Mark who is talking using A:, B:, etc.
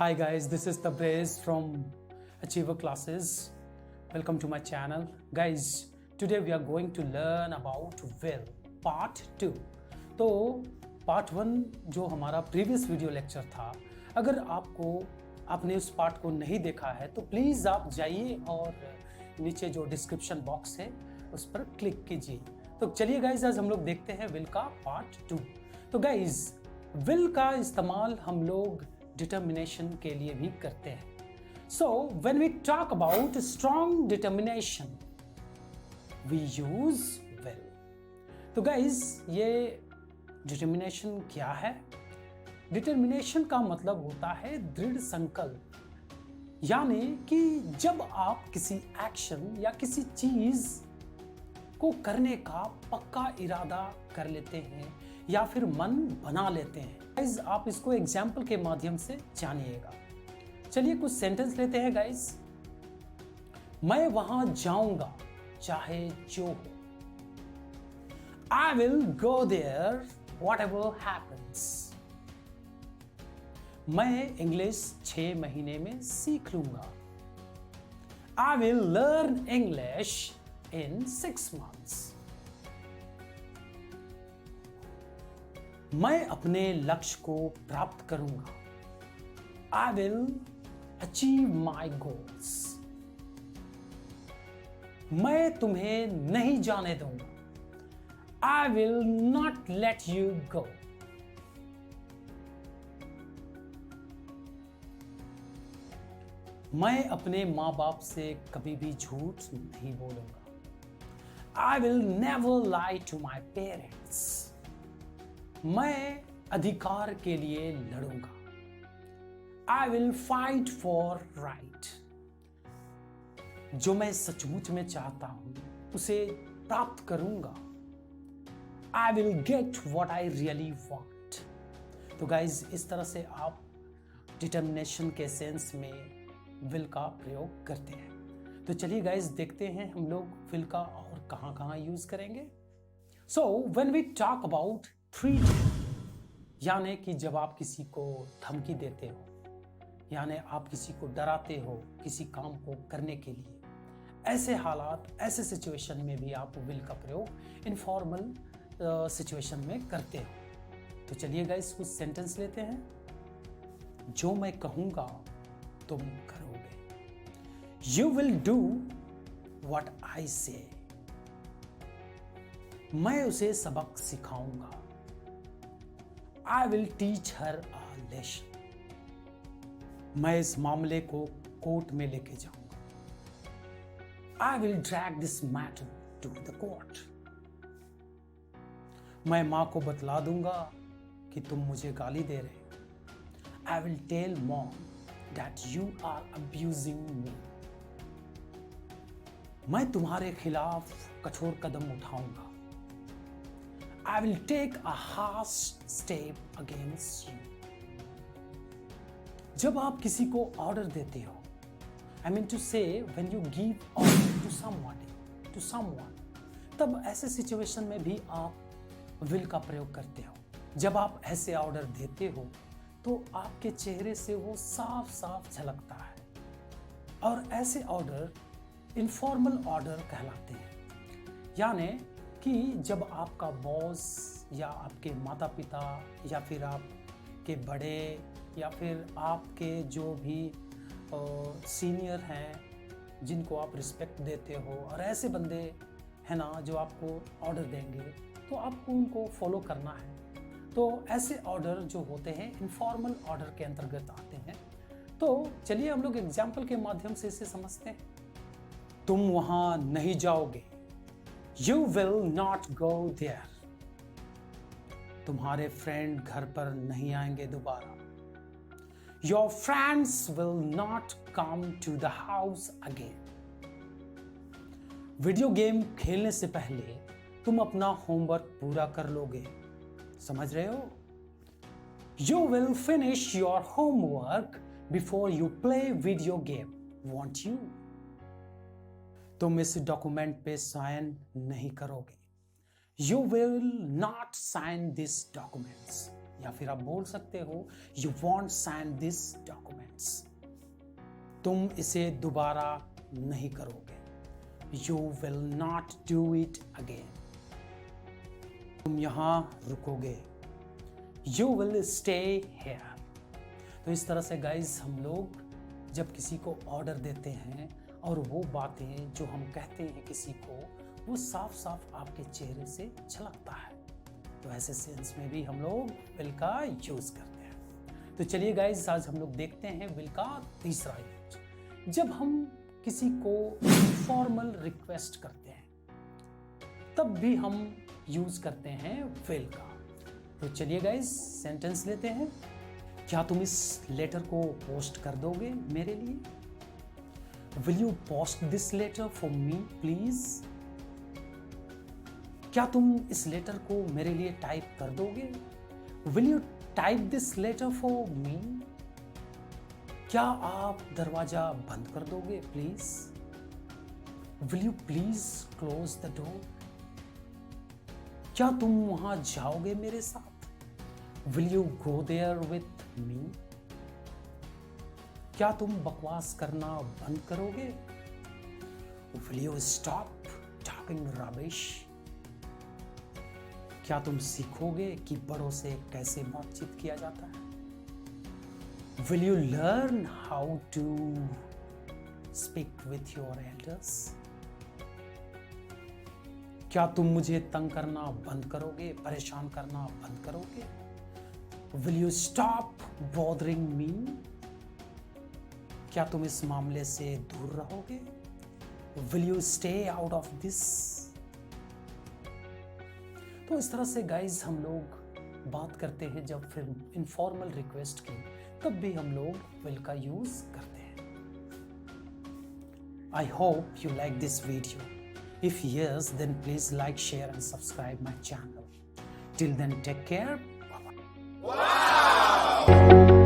A: Hi guys, this is Tabrez from Achiever Classes. Welcome to my channel. Guys, today we are going to learn about will part 2. तो part 1 जो हमारा previous video lecture था, अगर आपने उस part को नहीं देखा है तो प्लीज़ आप जाइए और नीचे जो डिस्क्रिप्शन बॉक्स है उस पर क्लिक कीजिए। तो चलिए गाइज, आज हम लोग देखते हैं विल का पार्ट 2। तो गाइज, विल का इस्तेमाल हम लोग डिटर्मिनेशन के लिए भी करते हैं। So when we talk about strong determination we use will. तो गाइज, ये डिटर्मिनेशन क्या है? डिटर्मिनेशन का मतलब होता है दृढ़ संकल्प, यानी कि जब आप किसी एक्शन या किसी चीज को करने का पक्का इरादा कर लेते हैं या फिर मन बना लेते हैं। गाइज, आप इसको एग्जाम्पल के माध्यम से जानिएगा। चलिए कुछ सेंटेंस लेते हैं गाइज। मैं वहां जाऊंगा चाहे जो हो। I will go there whatever happens। मैं इंग्लिश 6 महीने में सीख लूंगा। I will learn English in 6 months। मैं अपने लक्ष्य को प्राप्त करूंगा। I will achieve my goals। मैं तुम्हें नहीं जाने दूंगा। I will not let you go। मैं अपने माँ बाप से कभी भी झूठ नहीं बोलूंगा। I will never lie to my parents। मैं अधिकार के लिए लड़ूंगा। I will fight for right। जो मैं सचमुच में चाहता हूं उसे प्राप्त करूंगा। I will get what I really want। तो गाइज, इस तरह से आप डिटर्मिनेशन के सेंस में विल का प्रयोग करते हैं। तो चलिए गाइज, देखते हैं हम लोग विल का और कहां यूज करेंगे। So when we talk about threatening, यानी कि जब आप किसी को धमकी देते हो, यानी आप किसी को डराते हो किसी काम को करने के लिए, ऐसे हालात, ऐसे सिचुएशन में भी आप विल का प्रयोग इनफॉर्मल सिचुएशन में करते हो। तो चलिए गाइस, कुछ सेंटेंस लेते हैं। जो मैं कहूंगा तुम करोगे। You will do what I say। मैं उसे सबक सिखाऊंगा। I will teach her a lesson। मैं इस मामले को कोर्ट में लेके जाऊंगा। I will drag this matter to the court। मैं मां को बतला दूंगा कि तुम मुझे गाली दे रहे हो। I will tell mom that you are abusing me। मैं तुम्हारे खिलाफ कठोर कदम उठाऊंगा। I will take a harsh step against you। जब आप किसी को ऑर्डर देते हो, I mean to say when you give order to someone, तब ऐसे सिचुएशन में भी आप विल का प्रयोग करते हो। जब आप ऐसे ऑर्डर देते हो तो आपके चेहरे से वो साफ साफ झलकता है, और ऐसे ऑर्डर इनफॉर्मल ऑर्डर कहलाते हैं। यानी कि जब आपका बॉस या आपके माता पिता या फिर आपके बड़े या फिर आपके जो भी सीनियर हैं जिनको आप रिस्पेक्ट देते हो, और ऐसे बंदे हैं ना जो आपको ऑर्डर देंगे तो आपको उनको फॉलो करना है। तो ऐसे ऑर्डर जो होते हैं इनफॉर्मल ऑर्डर के अंतर्गत आते हैं। तो चलिए हम लोग एग्जाम्पल के माध्यम से इसे समझते हैं। तुम वहां नहीं जाओगे। You will not go there। तुम्हारे फ्रेंड घर पर नहीं आएंगे दोबारा। Your friends will not come to the house again। Video game खेलने से पहले तुम अपना होमवर्क पूरा कर लोगे। समझ रहे हो? You will finish your homework before you play video game, won't you? तुम इस डॉक्यूमेंट पे साइन नहीं करोगे। You will not sign these documents। या फिर आप बोल सकते हो you won't sign this documents, तुम इसे दोबारा नहीं करोगे, you will not do it again, तुम यहां रुकोगे, यू विल स्टे हेयर। तो इस तरह से गाइज हम लोग जब किसी को ऑर्डर देते हैं और वो बातें जो हम कहते हैं किसी को, वो साफ साफ आपके चेहरे से झलकता है। तो ऐसे सेंस में भी हम लोग विल का यूज करते हैं। तो चलिए गाइज आज हम लोग देखते हैं विल का तीसरा यूज। जब हम किसी को फॉर्मल रिक्वेस्ट करते हैं तब भी हम यूज करते हैं विल का। तो चलिए गाइज सेंटेंस लेते हैं। क्या तुम इस लेटर को पोस्ट कर दोगे मेरे लिए? Will you post this letter for me please? क्या तुम इस लेटर को मेरे लिए टाइप कर दोगे? Will you type this letter for me? क्या आप दरवाजा बंद कर दोगे please? Will you please close the door? क्या तुम वहां जाओगे मेरे साथ? Will you go there with me? क्या तुम बकवास करना बंद करोगे? Will you stop talking rubbish? क्या तुम सीखोगे कि बड़ों से कैसे बातचीत किया जाता है? Will you learn how to speak with your elders? क्या तुम मुझे तंग करना बंद करोगे, परेशान करना बंद करोगे? Will you stop bothering me? क्या तुम इस मामले से दूर रहोगे? Will you stay out of this? तो इस तरह से गाइज हम लोग बात करते हैं जब फिर इनफॉर्मल रिक्वेस्ट की, तब भी हम लोग विल का यूज करते हैं। I hope you like this video. If yes, then please like, share and subscribe my channel. Till then, take care. Wow!